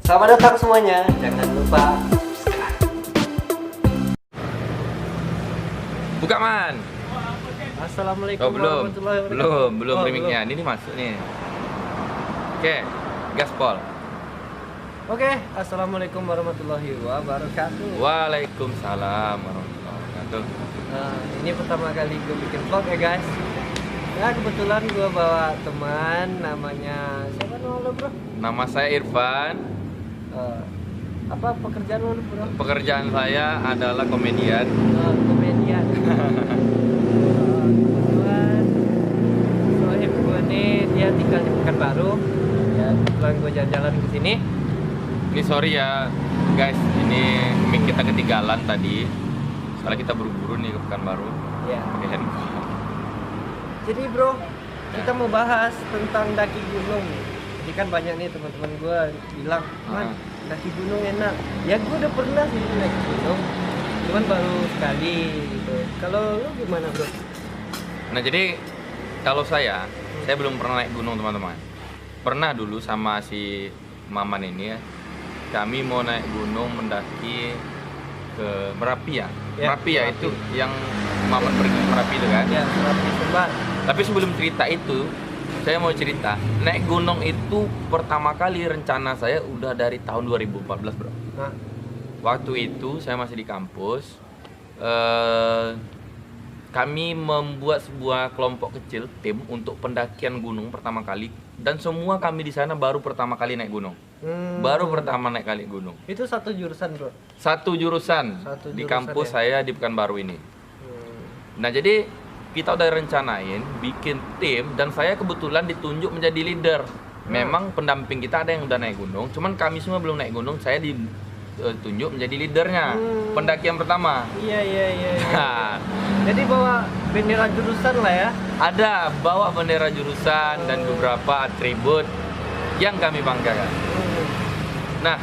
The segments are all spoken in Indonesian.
Selamat datang semuanya, jangan lupa subscribe. Buka man. Assalamualaikum Oh, belum. warahmatullahi wabarakatuh. Belum Oh, remixnya. Ini masuk nih. Oke, gaspol. Oke, assalamualaikum warahmatullahi wabarakatuh. Waalaikumsalam warahmatullahi wabarakatuh. Nah, ini pertama kali gue bikin vlog ya guys. Ya kebetulan gue bawa teman namanya siapa nama lo bro? Nama saya Irfan. Eh, apa pekerjaan lo bro? Pekerjaan saya adalah komedian. Komedian. Kebetulan sohib gue nih dia tinggal di Pekanbaru. Ya kebetulan gue jalan-jalan ke sini. Ini sorry ya guys, ini mic kita ketinggalan tadi. Soalnya kita buru-buru nih ke Pekanbaru. Ya. Pakai handphone. Jadi bro, kita mau bahas tentang daki gunung. Jadi kan banyak nih teman-teman gue bilang, man, daki gunung enak. Ya gue udah pernah sih naik gunung, cuman baru sekali gitu. Kalau lu gimana bro? Nah jadi kalau saya belum pernah naik gunung teman-teman. Pernah dulu sama si Maman ini ya. Kami mau naik gunung mendaki ke Merapi ya. Ya, Merapi ya Merapi. itu yang Maman pergi ke Merapi itu kan. Ya, Merapi Sumbar. Tapi sebelum cerita itu, saya mau cerita naik gunung itu pertama kali rencana saya udah dari tahun 2014 bro. Nah, Waktu itu saya masih di kampus. Kami membuat sebuah kelompok kecil tim untuk pendakian gunung pertama kali, dan semua kami di sana baru pertama kali naik gunung. Baru pertama naik kali gunung. itu satu jurusan bro. Satu jurusan Satu di jurusan, kampus ya? saya di Pekanbaru ini. Nah jadi kita udah rencanain bikin tim, dan saya kebetulan ditunjuk menjadi leader. Memang pendamping kita ada yang udah naik gunung, cuman kami semua belum naik gunung. Saya ditunjuk menjadi leadernya pendakian pertama. Iya. Nah, Jadi bawa bendera jurusan lah ya. ada bawa bendera jurusan dan beberapa atribut yang kami banggakan. Nah,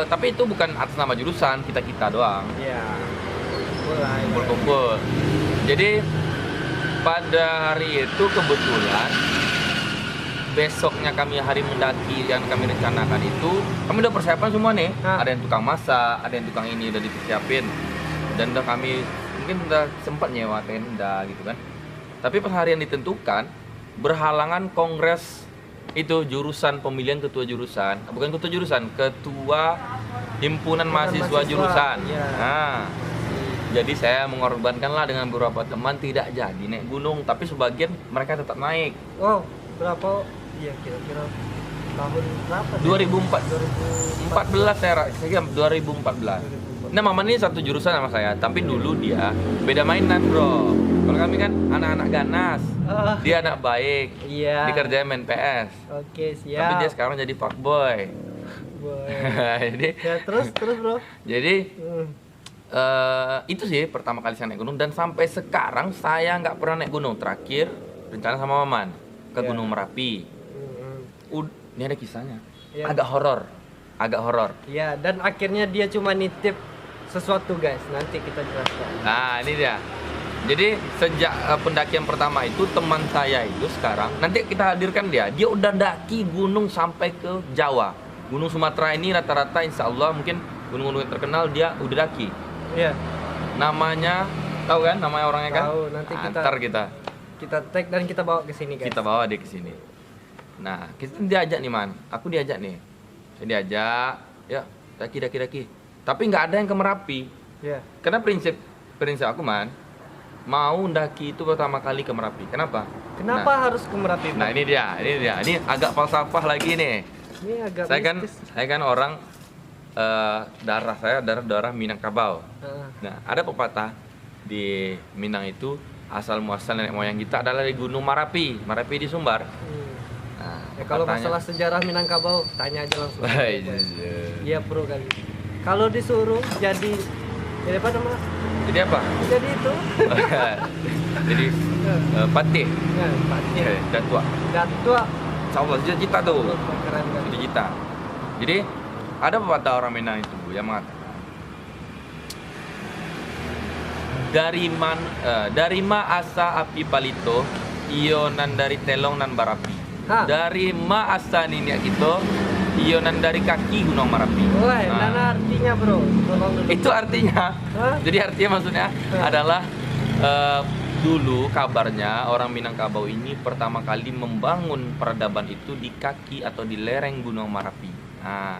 tapi itu bukan atas nama jurusan, kita doang. Iya. Mulai. Kumpul-kumpul. Jadi pada hari itu kebetulan besoknya kami hari mendaki yang kami rencanakan itu, kami udah persiapan semua nih. Ada yang tukang masak, ada yang tukang ini udah dipersiapin, dan udah kami mungkin udah sempat nyewa tenda gitu kan. Tapi pas hari yang ditentukan berhalangan kongres itu jurusan pemilihan ketua jurusan, bukan ketua jurusan, ketua himpunan mahasiswa jurusan. Iya. Nah, jadi saya mengorbankanlah dengan beberapa teman tidak jadi naik gunung, tapi sebagian mereka tetap naik. Oh, berapa? Iya, kira-kira tahun berapa? 2014 saya kira 2014. Nah, Maman ini satu jurusan sama saya, tapi dulu dia beda mainan, bro. Kalau kami kan anak-anak ganas, Oh, dia anak baik, iya. dikerjain main PS. Oke, siap. Tapi dia sekarang jadi fuckboy. Boy. Jadi, Ya, terus bro. jadi Hmm. itu sih pertama kali saya naik gunung, dan sampai sekarang saya nggak pernah naik gunung. Terakhir rencana sama Maman ke Ya. Gunung Merapi. Ini ada kisahnya, Ya. agak horor. Ya, dan akhirnya dia cuma nitip sesuatu guys. Nanti kita jelaskan. Nah ini dia. Jadi sejak pendakian pertama itu, teman saya itu sekarang, nanti kita hadirkan dia udah daki gunung sampai ke Jawa. Gunung Sumatera ini rata-rata insya Allah mungkin gunung-gunung yang terkenal dia udah daki. Iya. Namanya, tahu kan namanya orangnya kan? Tahu, nanti Ntar kita tag dan kita bawa ke sini guys. kita bawa dia ke sini. Nah, kita diajak nih Man, aku diajak nih. Saya diajak, ya daki. Tapi nggak ada yang ke Merapi. Ya. Karena prinsip aku Man, mau daki itu pertama kali ke Merapi. Kenapa? Kenapa harus ke Merapi? Nah ini dia. Ini agak falsafah lagi nih. Ini agak mistis. Saya kan orang darah Minangkabau. Nah, ada pepatah di Minang itu, asal muasal nenek moyang kita adalah di Gunung Merapi di Sumbar. Nah, Ya, kalau pepatahnya- masalah sejarah Minangkabau, tanya aja langsung. Wah, Iya bro kali. Kalau disuruh jadi apa nama? Jadi apa? Jadi itu. Jadi patih, Nah, Paknya. datua. Datua. Insyaallah cita tuh. Keren kan. Cita. Jadi ada pepatah orang Minang itu yang mengatakan, dari ma asa api palito iyo nan dari telong nan barapi. Dari ma asa nini gitu Ionan dari kaki Gunung Merapi. Wah, mana artinya bro? Tolong dulu. Itu artinya, Hah? jadi artinya maksudnya adalah dulu kabarnya orang Minangkabau ini pertama kali membangun peradaban itu di kaki atau di lereng Gunung Merapi. Nah,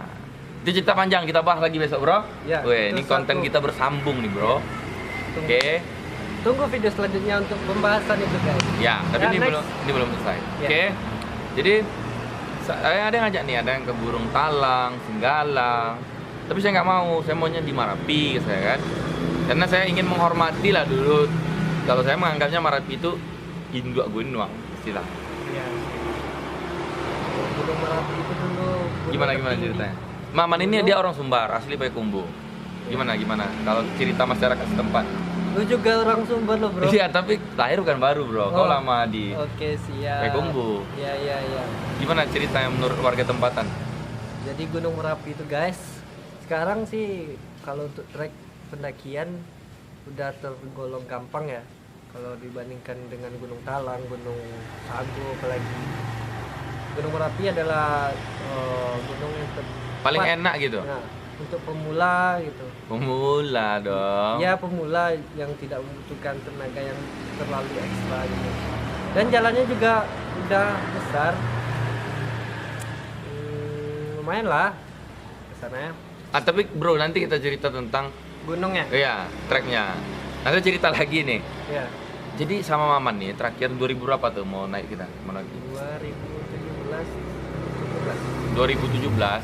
itu cerita panjang, kita bahas lagi besok bro. Ya, Weh, itu ini konten satu. kita bersambung nih bro. Oke. Tunggu video selanjutnya untuk pembahasan itu guys. Ya, tapi Ya, ini next. belum selesai. Ya. Oke. Jadi ada yang ngajak nih, ada yang ke Burung Talang, Singgalang. Tapi saya nggak mau, saya maunya di Marapi, saya kan. Karena saya ingin menghormati lah dulu. Kalau saya menganggapnya Marapi itu induk gunung, istilah. Ya. Gunung Merapi itu dulu. gunung Gimana tertinggi. ceritanya? Maman ini dia orang Sumbar, asli Payakumbuh. Gimana? Kalau cerita masyarakat setempat? Lu juga orang Sumber lo bro. Iya, tapi lahir bukan baru bro. Kau Oh. lama di Oke siap. Payakumbuh. Iya. Gimana ceritanya menurut warga tempatan? Jadi Gunung Merapi itu guys, sekarang sih kalau untuk trek pendakian udah tergolong gampang ya. Kalau dibandingkan dengan Gunung Talang, Gunung Sago, apalagi Gunung Merapi adalah gunung yang Paling enak gitu. Nah, untuk pemula gitu. Pemula dong. Ya pemula yang tidak membutuhkan tenaga yang terlalu ekstra gitu. Dan jalannya juga udah besar. Lumayan lah kesannya. Tapi bro, nanti kita cerita tentang Gunungnya. iya, treknya. Nanti cerita lagi nih. Ya. Jadi sama Maman nih, terakhir 2000 berapa tuh mau naik kita? Mau naik? 2017. 2017.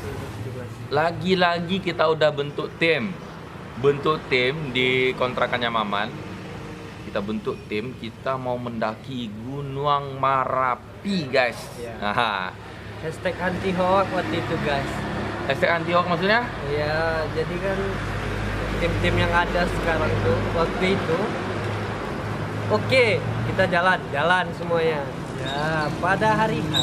Lagi-lagi kita udah bentuk tim di kontrakannya Maman. Kita bentuk tim, kita mau mendaki Gunung Merapi guys. Iya. Nah, Hashtag anti hoax waktu itu guys. hashtag anti hoax maksudnya? Ya jadi kan tim-tim yang ada sekarang tuh waktu itu oke kita jalan semuanya. Ya pada hari H.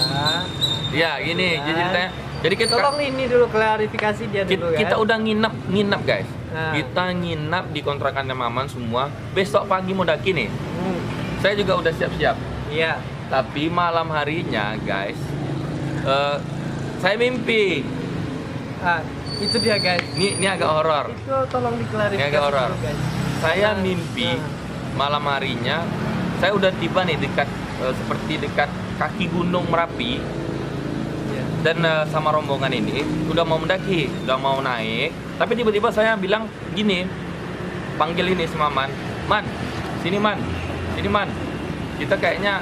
Ya gini, Ya. jadi ceritanya. Jadi kita Tolong ini dulu klarifikasi dia dulu kita kan. udah nginep guys. Nah. Kita nginep di kontrakannya Maman semua. Besok pagi mau daki nih. Saya juga udah siap-siap. Iya. Tapi malam harinya guys, saya mimpi. Itu dia guys. Ini agak horor. Itu tolong diklarifikasi Ini agak horor. dulu, guys. Saya Nah, mimpi nah. malam harinya saya udah tiba nih dekat seperti dekat kaki Gunung Merapi. Iya. Dan sama rombongan ini udah mau mendaki, udah mau naik, tapi tiba-tiba saya bilang gini, panggil ini sama Man, sini Man, kita kayaknya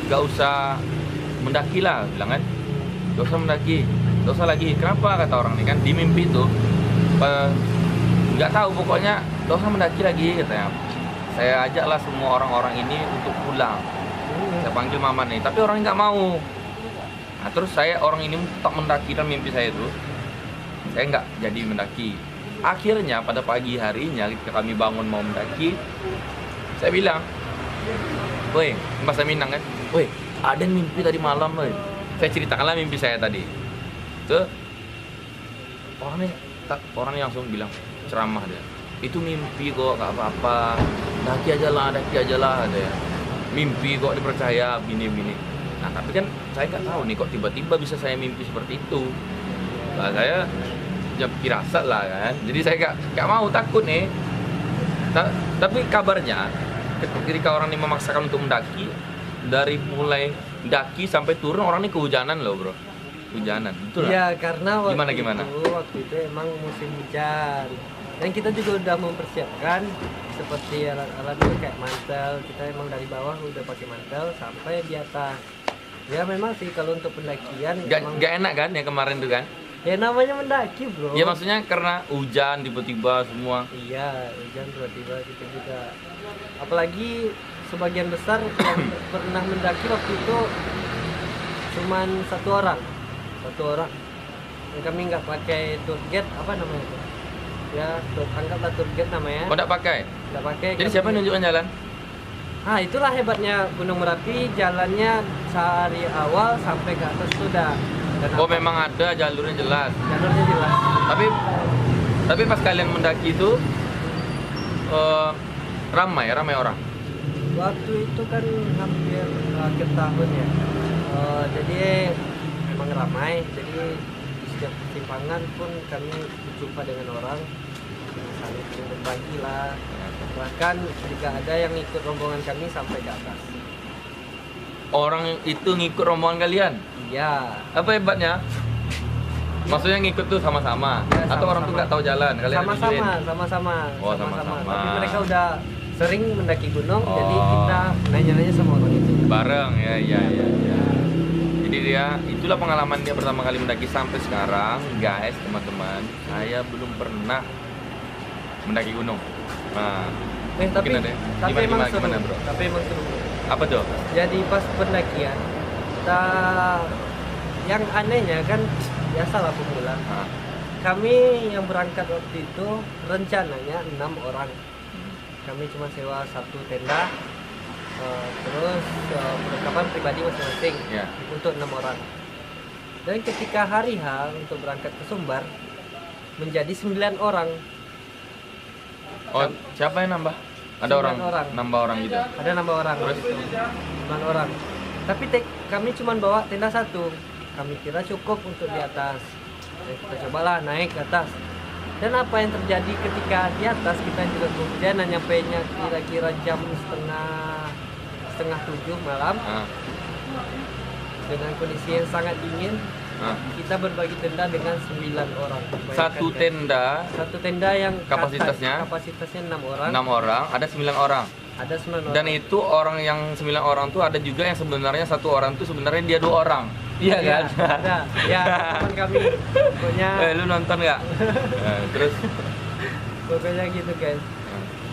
gak usah mendaki lah, bilang kan, gak usah mendaki, gak usah lagi. Kenapa kata orang ini kan di mimpi itu, nggak tahu pokoknya gak usah mendaki lagi katanya. Saya ajaklah semua orang-orang ini untuk pulang. Saya panggil Maman nih, tapi orang nggak mau. Nah, terus orang ini tak mendaki dan mimpi saya itu, saya nggak jadi mendaki. Akhirnya pada pagi harinya ketika kami bangun mau mendaki, saya bilang, woi, bahasa Minang kan, woi, ada yang mimpi tadi malam, woi. Saya ceritakanlah mimpi saya tadi. Tuh, orangnya langsung bilang, ceramah dia. Itu mimpi kok, gak apa-apa. Daki aja lah, ada ya. Mimpi kok dipercaya, bini. Nah, tapi kan saya nggak tahu nih kok tiba-tiba bisa saya mimpi seperti itu. Nah, saya ya firasat lah kan. Jadi saya nggak mau, takut nih. Tapi kabarnya ketika orang ini memaksakan untuk mendaki, dari mulai daki sampai turun orang ini kehujanan loh bro. Hujanan, betul Iya, lah. karena Gimana? waktu itu emang musim hujan. Dan kita juga udah mempersiapkan seperti alat-alat itu kayak mantel. Kita emang dari bawah udah pakai mantel sampai di atas. Ya memang sih kalau untuk pendakian emang, Gak enak kan ya kemarin tuh kan? ya namanya mendaki bro. Ya maksudnya karena hujan tiba-tiba semua. Iya, hujan tiba-tiba kita juga. Apalagi sebagian besar yang pernah mendaki waktu itu cuman satu orang. Yang kami nggak pakai tour guide, apa namanya itu? Ya, anggaplah tour guide namanya. Kok nggak pakai? Nggak pakai. Jadi siapa yang nunjukkan jalan? Itulah hebatnya Gunung Merapi, jalannya sehari awal sampai ke atas sudah. Dan Oh memang ada jalurnya jelas. jalurnya jelas. Tapi pas kalian mendaki itu ramai orang. Waktu itu kan hampir akhir tahun ya. Jadi memang ramai, jadi di setiap persimpangan pun kami berjumpa dengan orang, saling berbagi lah. Bahkan juga ada yang ikut rombongan kami sampai ke atas. Orang itu ngikut rombongan kalian? Iya. Apa hebatnya? Maksudnya ngikut tuh sama-sama? Ya, atau orang tuh nggak tahu jalan? Kalian sama-sama, sama-sama. Oh, sama-sama. Tapi mereka udah sering mendaki gunung, Oh. jadi kita nanya-nanya sama orang itu. Bareng, ya. Jadi itulah pengalaman dia pertama kali mendaki sampai sekarang, guys, teman-teman. Saya belum pernah mendaki gunung. Nah, Tapi mungkin ada. emang seru. Gimana, bro? Tapi emang seru. Apa tuh? Jadi pas pendakian, kita yang anehnya kan biasalah pemula. Ah, Kami yang berangkat waktu itu rencananya 6 orang. Kami cuma sewa satu tenda, terus perlengkapan pribadi masing-masing ya. untuk 6 orang. Dan ketika hari H untuk berangkat ke Sumbar menjadi 9 orang. Oh, siapa yang nambah? Ada 9 orang. nambah orang gitu. Ada nambah orang. Terus? 9 orang. Tapi kami cuma bawa tenda satu. Kami kira cukup untuk di atas. Dan kita cobalah naik ke atas. Dan apa yang terjadi ketika di atas, kita juga kemudian nyampainya kira-kira jam setengah 7 malam Ah, dengan kondisi yang sangat dingin. ah. Kita berbagi tenda dengan 9 orang. Bayangkan, Satu guys. tenda, Satu tenda yang Kapasitasnya? kapasitasnya 6 orang. 6 orang, ada 9 orang. Ada 9 orang. Dan itu orang yang 9 orang tuh ada juga yang sebenarnya satu orang tuh sebenarnya dia 2 orang. Iya kan? Ada. Ya, teman kami. Pokoknya Lu nonton nggak? Terus? pokoknya gitu, guys.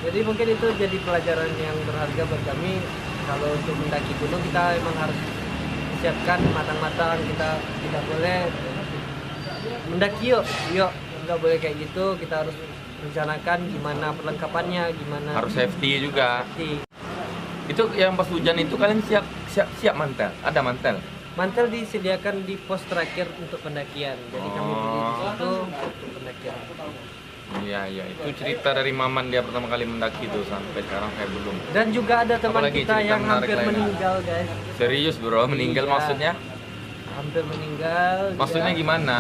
Jadi mungkin itu jadi pelajaran yang berharga buat kami. Kalau untuk mendaki gunung kita emang harus siapkan matang-matang. Kita tidak boleh mendaki yuk, nggak boleh kayak gitu. Kita harus rencanakan gimana perlengkapannya, gimana Harus safety juga. safety. Itu yang pas hujan itu kalian siap mantel? Ada mantel? Mantel disediakan di pos terakhir untuk pendakian. Jadi kami beli di Oh. situ untuk pendakian. Iya, itu cerita dari Maman dia pertama kali mendaki tuh, sampai sekarang saya belum. Dan juga ada teman Apalagi kita cerita yang menarik hampir lainnya? meninggal, guys. Serius bro, meninggal Iya. maksudnya? Hampir meninggal. Maksudnya dia- gimana?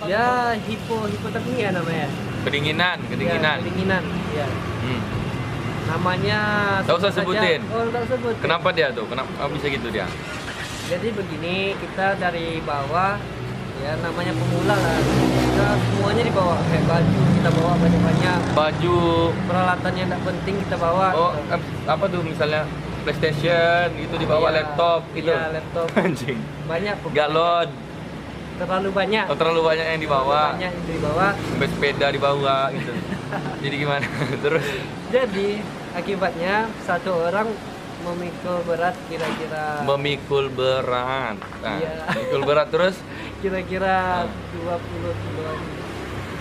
Ya hipotermia namanya. Kedinginan. Ya, kedinginan. Ya. Hmm. Namanya Tak usah sebut sebutin. saja. Oh, tak sebut. Kenapa dia tuh? Kenapa bisa gitu dia? Jadi begini, kita dari bawah ya namanya pemula lah. Kita semuanya dibawa kayak baju kita bawa banyak-banyak. Baju. Peralatan yang tidak penting kita bawa. Oh, gitu. apa tuh misalnya PlayStation gitu dibawa, Iya, laptop gitu. Iya, laptop. Anjing. Banyak. pokoknya. Galon. Terlalu banyak. Oh, terlalu banyak yang dibawa. Banyak yang dibawa. Sampai sepeda dibawa gitu. Jadi gimana? Terus Jadi akibatnya satu orang memikul berat kira-kira memikul berat. Nah, Iya. memikul berat terus kira-kira 20 kilo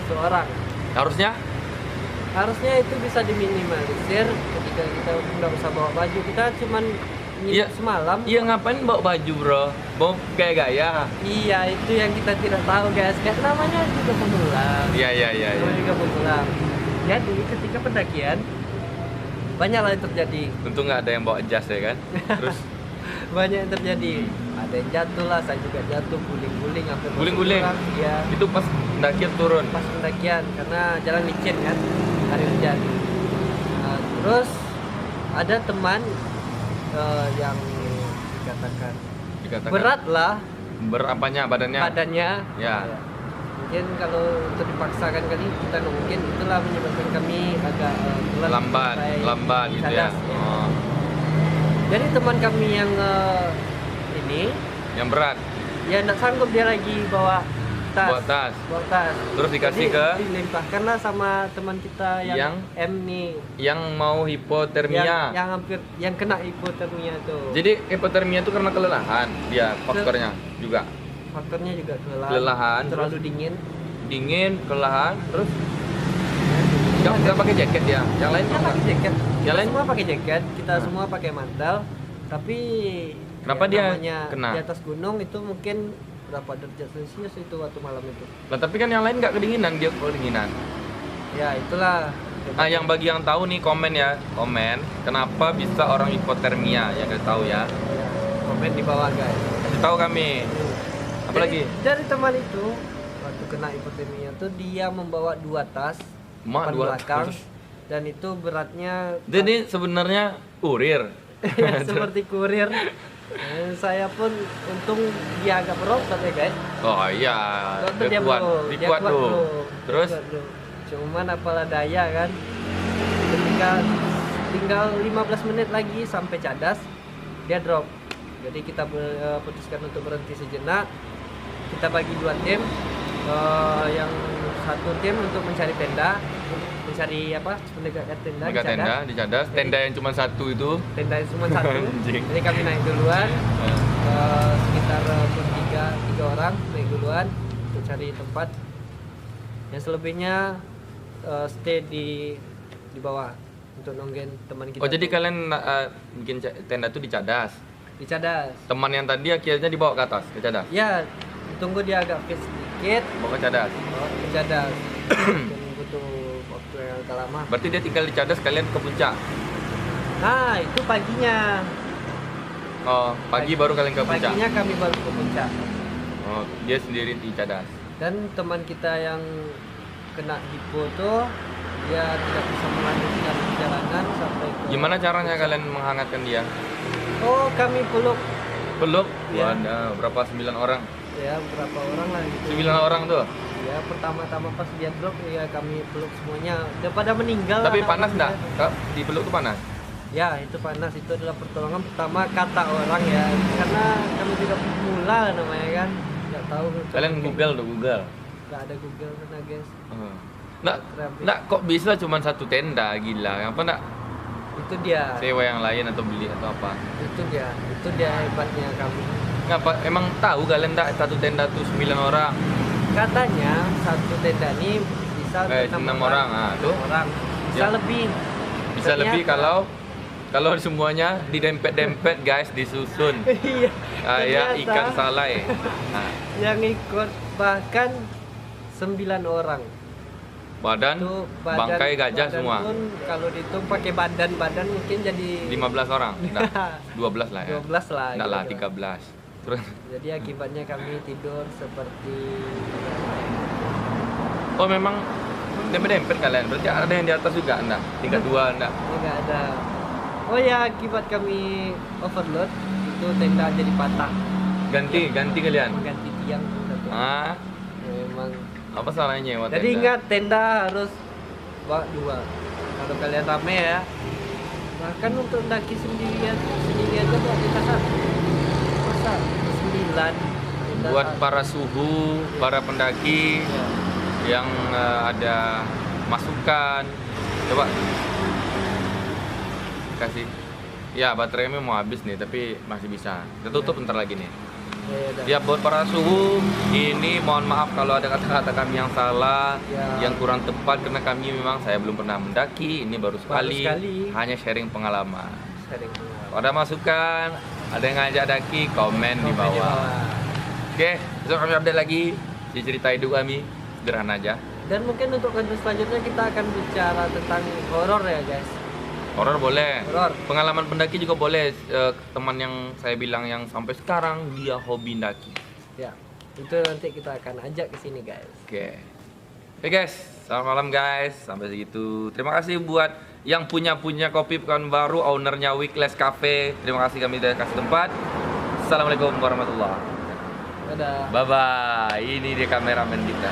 seorang. Harusnya itu bisa diminimalisir ketika kita nggak usah bawa baju. Kita cuman nginep Iya. semalam. Iya, ngapain bawa baju, Bro? Mau kayak gaya. Iya, itu yang kita tidak tahu, guys. Kayak namanya juga pemula. Iya. Namanya juga pemula. Jadi ketika pendakian banyaklah yang terjadi. Tentu nggak ada yang bawa jas ya kan? Terus Banyak yang terjadi. Ada yang jatuh lah, saya juga jatuh, guling-guling hampir masuk guling-guling. jurang. Iya. Itu pas pendakian turun. Pas pendakian karena jalan licin kan, hari hujan. Nah, terus ada teman yang dikatakan berat lah Berapanya badannya? badannya. Ya. Mungkin kalau untuk dipaksakan kali kita nggak mungkin, itulah menyebabkan kami agak telat lambat gitu ya. cadas, ya. Oh, Jadi teman kami yang ini yang berat. ya nggak sanggup dia lagi bawa tas. Bawa tas. Terus dikasih Jadi, ke dilimpahkanlah sama teman kita yang M nih, yang mau hipotermia. yang hampir yang kena hipotermia tuh. Jadi hipotermia itu karena kelelahan dia faktornya juga. Faktornya juga Kelelahan, terlalu dingin. Dingin, kelelahan, terus nggak pakai jaket ya. Yang lain Kita nggak? pakai jaket. Yang Kita lain? semua pakai jaket. Kita Nah. semua pakai mantel. Tapi Kenapa ya dia namanya kena? di atas gunung itu mungkin berapa derajat Celcius itu waktu malam itu. Nah, tapi kan yang lain nggak kedinginan, dia kedinginan. Ya itulah. Nah, yang bagi yang tahu nih komen ya, komen kenapa bisa orang hipotermia, yang kita tahu ya. Ya, komen di bawah, guys. Kasih tahu kami. Apalagi? Dari teman itu waktu kena hipotermia tuh dia membawa 2 tas Mak, depan 2 belakang tas. dan itu beratnya Jadi sebenarnya kurir. ya, seperti kurir. Saya pun untung dia agak berotot ya guys. Oh iya, Waktu dia kuat, bro, dia dia kuat tuh. bro. Terus Dia kuat, bro. Cuman apalah daya kan. Ketika tinggal 15 menit lagi sampai Cadas, dia drop. Jadi kita putuskan untuk berhenti sejenak. Kita bagi 2 tim. Yang satu tim untuk mencari tenda, mencari apa? Menegakkan tenda. mega di Cadas. tenda di Cadas, tenda yang cuma satu itu. Tenda yang cuma satu. Anjing. Jadi kami naik duluan. Sekitar bertiga 3 orang naik duluan untuk cari tempat. Yang selebihnya stay di bawah untuk nungguin teman kita. Oh jadi tuh. kalian bikin tenda tuh di Cadas. Di Cadas. Teman yang tadi akhirnya dibawa ke atas ke Cadas. Ya, tunggu dia agak fit sedikit. Bawa ke Cadas. Di Cadas. Mungkin butuh waktu yang agak lama. Berarti dia tinggal di Cadas, kalian ke puncak. Nah, itu paginya. Oh, pagi baru kalian ke puncak. Paginya kami baru ke puncak. Oh, dia sendiri di Cadas. Dan teman kita yang kena hipo tuh dia tidak bisa melanjutkan perjalanan sampai ke Gimana caranya kalian menghangatkan dia? Oh, kami peluk Peluk? Iya. Waduh, berapa 9 orang? ya berapa orang lah gitu. 9 orang tuh. Ya pertama-tama pas dia drop ya kami peluk semuanya. Daripada meninggal. Tapi anak panas orang enggak? dia. Kak, di peluk tuh panas? Ya itu panas, itu adalah pertolongan pertama kata orang ya. Karena kami juga pemula namanya kan. Nggak tahu. Kalian Google tuh, Google. Nggak ada Google sana guys. Nggak, nggak kok bisa cuma satu tenda, gila. Apa nggak Itu dia. sewa yang lain atau beli atau apa? Itu dia hebatnya kami. Ngapa? Emang tahu kalian nggak satu tenda tuh 9 orang? Katanya satu tenda ini bisa untuk 6 orang, ah, tuh. orang. Bisa Ya. lebih. Bisa Ternyata- lebih kalau semuanya didempet-dempet guys, disusun. Iya. Kayak Ternyata ikan salai. Nah, yang ikut bahkan 9 orang. badan, Itu bangkai gajah badan semua. pun kalau dihitung pakai badan mungkin jadi 15 orang. Nah, 12 lah ya. 12 lah. Enggak lah, kira-kira. 13. Terus Jadi akibatnya kami tidur seperti oh memang dempet-dempet kalian. Berarti ada yang di atas juga enggak? Tingkat 2 enggak? enggak ada. Oh ya, akibat kami overload itu tenda jadi patah. Ganti kalian. Mengganti tiang satu. Ah, Memang. apa salahnya nyewa Jadi tenda? ingat tenda harus bawa 2. Kalau kalian rame ya. Bahkan untuk daki sendiri aja buat kita 1. Masa 9 tenda Buat satu. para suhu, para pendaki Ya. yang ada masukan, coba kasih. Ya baterainya mau habis nih, tapi masih bisa. Kita tutup bentar lagi nih. Ya, udah. Ya buat para suhu, ini mohon maaf kalau ada kata-kata kami yang salah, Ya. yang kurang tepat karena kami memang saya belum pernah mendaki, ini baru sekali, sekali. hanya sharing pengalaman. Sering keluar. Kalau ada masukan, ada yang ngajak daki, komen di bawah. Oke, besok kami update lagi di cerita hidup kami, sederhana aja. Dan mungkin untuk konten selanjutnya kita akan bicara tentang horor ya guys. Horor boleh. Horor. Pengalaman pendaki juga boleh. Teman yang saya bilang yang sampai sekarang dia hobi daki. Ya, itu nanti kita akan ajak ke sini guys. Oke. Oke guys, selamat malam guys. Sampai segitu. Terima kasih buat yang punya kopi pekan baru, ownernya Weekless Cafe. Terima kasih kami udah kasih tempat. Assalamualaikum warahmatullahi wabarakatuh. Dadah. Bye bye. Ini dia kameramen kita.